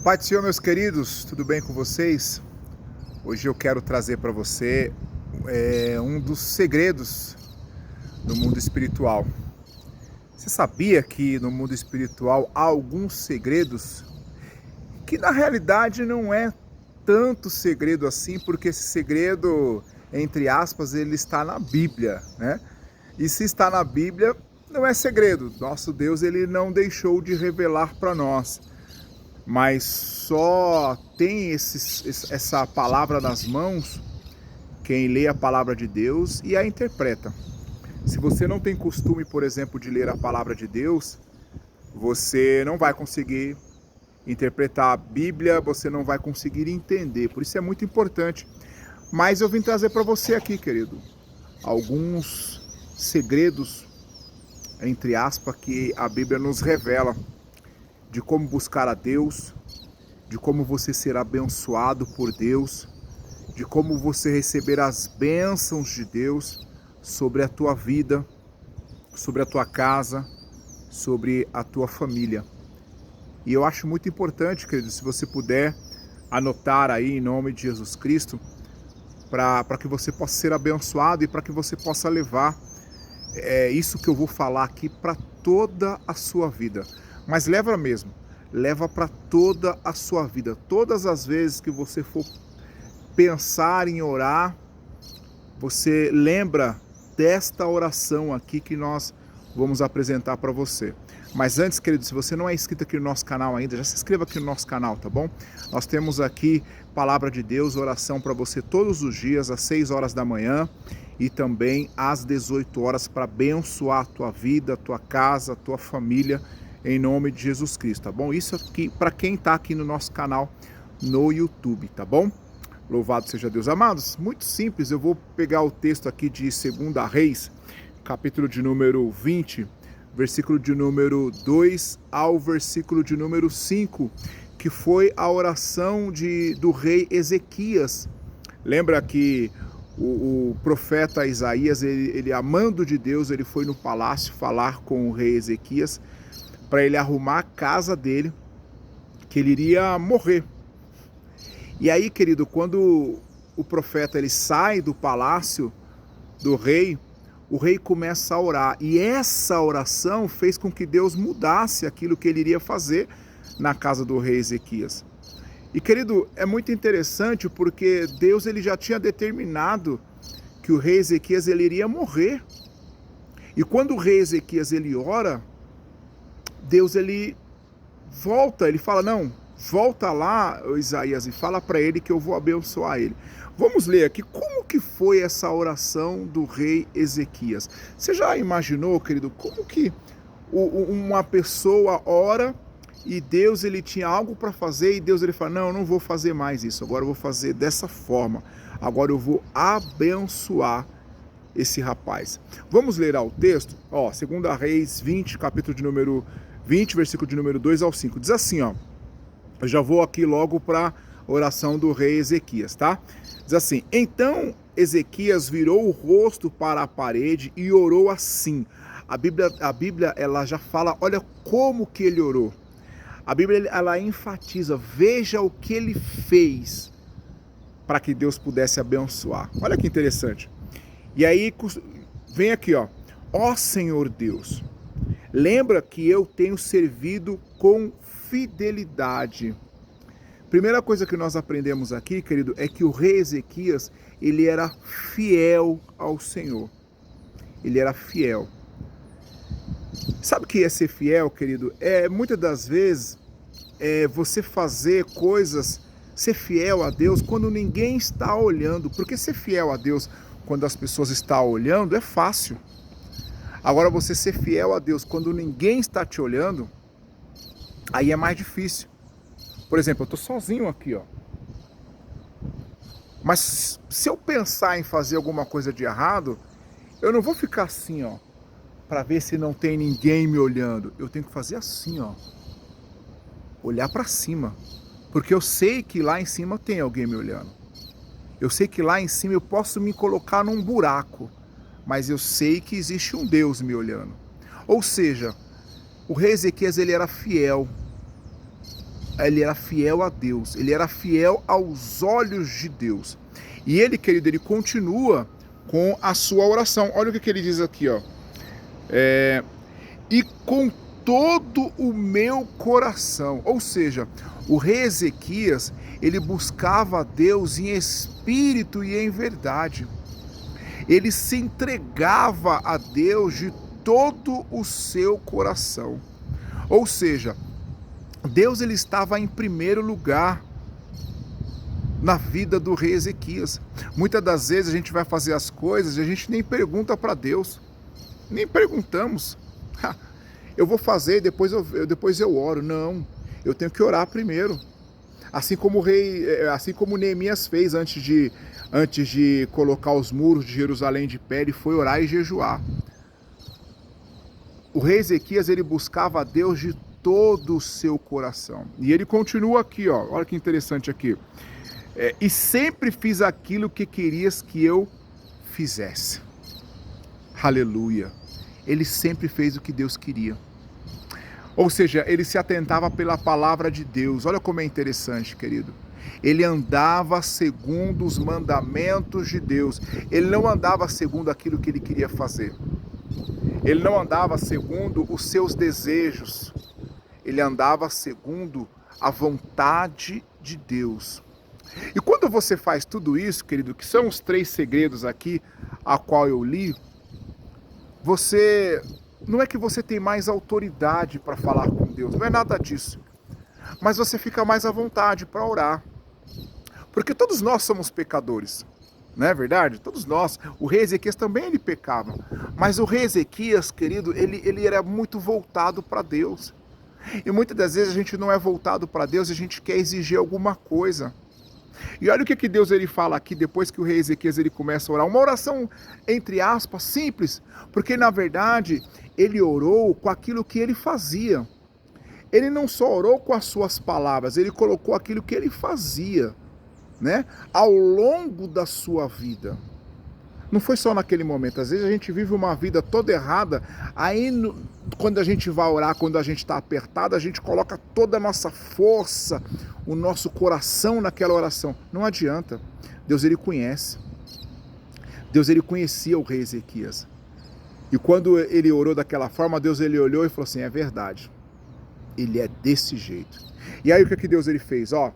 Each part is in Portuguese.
Paz do Senhor, meus queridos, tudo bem com vocês? Hoje eu quero trazer para você um dos segredos do mundo espiritual. Você sabia que no mundo espiritual há alguns segredos que na realidade não é tanto segredo assim, porque esse segredo, entre aspas, ele está na Bíblia, né? E se está na Bíblia, não é segredo. Nosso Deus, ele não deixou de revelar para nós. Mas só tem essa palavra nas mãos quem lê a palavra de Deus e a interpreta. Se você não tem costume, por exemplo, de ler a palavra de Deus, você não vai conseguir interpretar a Bíblia, você não vai conseguir entender. Por isso é muito importante. Mas eu vim trazer para você aqui, querido, alguns segredos, entre aspas, que a Bíblia nos revela de como buscar a Deus, de como você ser abençoado por Deus, de como você receber as bênçãos de Deus sobre a tua vida, sobre a tua casa, sobre a tua família. E eu acho muito importante, querido, se você puder anotar aí em nome de Jesus Cristo, para que você possa ser abençoado e para que você possa levar isso que eu vou falar aqui para toda a sua vida. Mas leva mesmo, leva para toda a sua vida. Todas as vezes que você for pensar em orar, você lembra desta oração aqui que nós vamos apresentar para você. Mas antes, querido, se você não é inscrito aqui no nosso canal ainda, já se inscreva aqui no nosso canal, tá bom? Nós temos aqui Palavra de Deus, oração para você todos os dias, às 6 horas da manhã e também às 18 horas para abençoar a tua vida, a tua casa, a tua família, em nome de Jesus Cristo, tá bom? Isso aqui para quem está aqui no nosso canal no YouTube, tá bom? Louvado seja Deus. Amados, muito simples, eu vou pegar o texto aqui de 2 Reis, capítulo de número 20, versículo de número 2 ao versículo de número 5, que foi a oração do rei Ezequias. Lembra que o profeta Isaías, ele amando de Deus, ele foi no palácio falar com o rei Ezequias para ele arrumar a casa dele, que ele iria morrer. E aí, querido, quando o profeta ele sai do palácio do rei, o rei começa a orar. E essa oração fez com que Deus mudasse aquilo que ele iria fazer na casa do rei Ezequias. E, querido, é muito interessante porque Deus ele já tinha determinado que o rei Ezequias ele iria morrer. E quando o rei Ezequias ele ora, Deus ele volta, ele fala, não, volta lá, Isaías, e fala para ele que eu vou abençoar ele. Vamos ler aqui como que foi essa oração do rei Ezequias. Você já imaginou, querido, como que uma pessoa ora e Deus ele tinha algo para fazer e Deus ele fala, não, eu não vou fazer mais isso, agora eu vou fazer dessa forma, agora eu vou abençoar esse rapaz. Vamos ler o texto? 2 Reis 20, capítulo de número 20, versículo de número 2 ao 5. Diz assim, eu já vou aqui logo para a oração do rei Ezequias, tá? Diz assim, então Ezequias virou o rosto para a parede e orou assim. A Bíblia ela já fala, olha como que ele orou. A Bíblia ela enfatiza, veja o que ele fez para que Deus pudesse abençoar. Olha que interessante. E aí vem aqui, ó Senhor Deus, lembra que eu tenho servido com fidelidade. Primeira coisa que nós aprendemos aqui, querido, é que o rei Ezequias, ele era fiel ao Senhor. Ele era fiel. Sabe o que é ser fiel, querido? Muitas das vezes, você fazer coisas, ser fiel a Deus quando ninguém está olhando. Porque ser fiel a Deus quando as pessoas estão olhando é fácil. Agora você ser fiel a Deus quando ninguém está te olhando, aí é mais difícil. Por exemplo, eu estou sozinho aqui, Mas se eu pensar em fazer alguma coisa de errado, eu não vou ficar assim, para ver se não tem ninguém me olhando. Eu tenho que fazer assim, olhar para cima. Porque eu sei que lá em cima tem alguém me olhando. Eu sei que lá em cima eu posso me colocar num buraco, mas eu sei que existe um Deus me olhando. Ou seja, o rei Ezequias ele era fiel. ele era fiel a Deus, ele era fiel aos olhos de Deus. E ele, querido, ele continua com a sua oração. Olha o que ele diz aqui, ó. E com todo o meu coração. Ou seja, o rei Ezequias, ele buscava a Deus em espírito e em verdade. Ele se entregava a Deus de todo o seu coração. Ou seja, Deus ele estava em primeiro lugar na vida do rei Ezequias. Muitas das vezes a gente vai fazer as coisas e a gente nem pergunta para Deus. Nem perguntamos. Eu vou fazer, depois eu oro. Não, eu tenho que orar primeiro. Assim como Neemias fez antes de colocar os muros de Jerusalém de pé, ele foi orar e jejuar. O rei Ezequias, ele buscava a Deus de todo o seu coração. E ele continua aqui, ó. Olha que interessante aqui. E sempre fiz aquilo que querias que eu fizesse. Aleluia. Ele sempre fez o que Deus queria. Ou seja, ele se atentava pela palavra de Deus. Olha como é interessante, querido. Ele andava segundo os mandamentos de Deus. Ele não andava segundo aquilo que ele queria fazer. Ele não andava segundo os seus desejos. Ele andava segundo a vontade de Deus. E quando você faz tudo isso, querido, que são os 3 segredos aqui, a qual eu li, não é que você tem mais autoridade para falar com Deus, não é nada disso. Mas você fica mais à vontade para orar. Porque todos nós somos pecadores, não é verdade? Todos nós. O rei Ezequias também ele pecava. Mas o rei Ezequias, querido, ele era muito voltado para Deus. E muitas das vezes a gente não é voltado para Deus e a gente quer exigir alguma coisa. E olha o que Deus ele fala aqui depois que o rei Ezequias ele começa a orar. Uma oração, entre aspas, simples. Porque na verdade ele orou com aquilo que ele fazia. Ele não só orou com as suas palavras, ele colocou aquilo que ele fazia, né? Ao longo da sua vida. Não foi só naquele momento. Às vezes a gente vive uma vida toda errada. Aí quando a gente vai orar, quando a gente está apertado, a gente coloca toda a nossa força, o nosso coração naquela oração. Não adianta. Deus ele conhece. Deus ele conhecia o rei Ezequias. E quando ele orou daquela forma, Deus ele olhou e falou assim, é verdade. Ele é desse jeito. E aí o que Deus ele fez? Ó,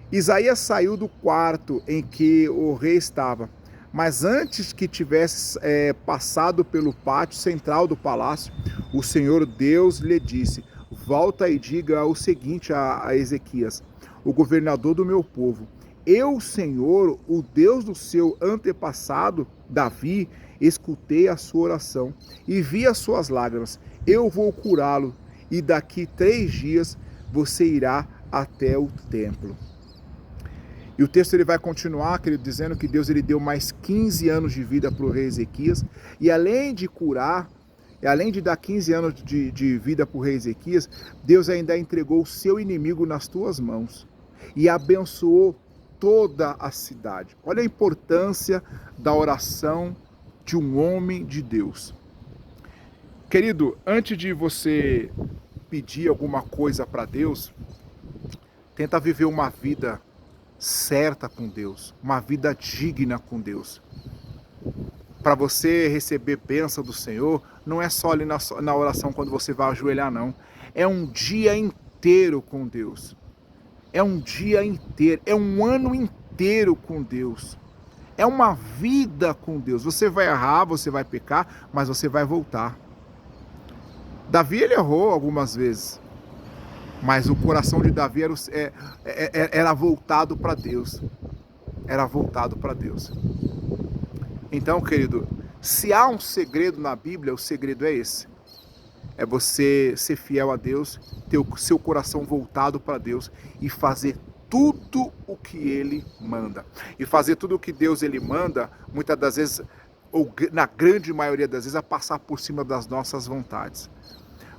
Isaías saiu do quarto em que o rei estava. Mas antes que tivesse passado pelo pátio central do palácio, o Senhor Deus lhe disse, volta e diga o seguinte a Ezequias, o governador do meu povo, eu, Senhor, o Deus do seu antepassado, Davi, escutei a sua oração e vi as suas lágrimas, eu vou curá-lo e daqui 3 dias você irá até o templo. E o texto ele vai continuar, querido, dizendo que Deus ele deu mais 15 anos de vida para o rei Ezequias. E além de curar, e além de dar 15 anos de vida para o rei Ezequias, Deus ainda entregou o seu inimigo nas tuas mãos. E abençoou toda a cidade. Olha a importância da oração de um homem de Deus. Querido, antes de você pedir alguma coisa para Deus, tenta viver uma vida certa com Deus, uma vida digna com Deus. Para você receber bênção do Senhor, não é só ali na oração quando você vai ajoelhar, não. É um dia inteiro com Deus. É um dia inteiro, é um ano inteiro com Deus. É uma vida com Deus. Você vai errar, você vai pecar, mas você vai voltar. Davi ele errou algumas vezes. Mas o coração de Davi era voltado para Deus. Era voltado para Deus. Então, querido, se há um segredo na Bíblia, o segredo é esse. É você ser fiel a Deus, ter o seu coração voltado para Deus e fazer tudo o que Ele manda. E fazer tudo o que Deus Ele manda, muitas das vezes, ou na grande maioria das vezes, a passar por cima das nossas vontades.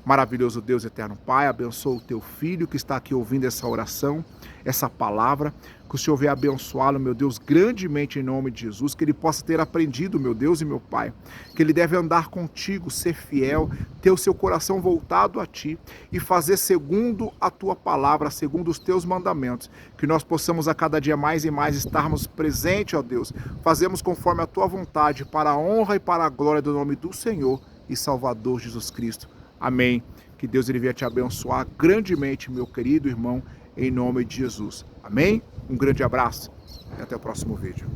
Maravilhoso Deus eterno Pai, abençoa o teu filho que está aqui ouvindo essa oração, essa palavra, que o Senhor venha abençoá-lo, meu Deus, grandemente em nome de Jesus, que ele possa ter aprendido, meu Deus e meu Pai, que ele deve andar contigo, ser fiel, ter o seu coração voltado a ti e fazer segundo a tua palavra, segundo os teus mandamentos, que nós possamos a cada dia mais e mais estarmos presentes, ó Deus, fazemos conforme a tua vontade, para a honra e para a glória do nome do Senhor e Salvador Jesus Cristo. Amém. Que Deus ele venha te abençoar grandemente, meu querido irmão, em nome de Jesus. Amém? Um grande abraço e até o próximo vídeo.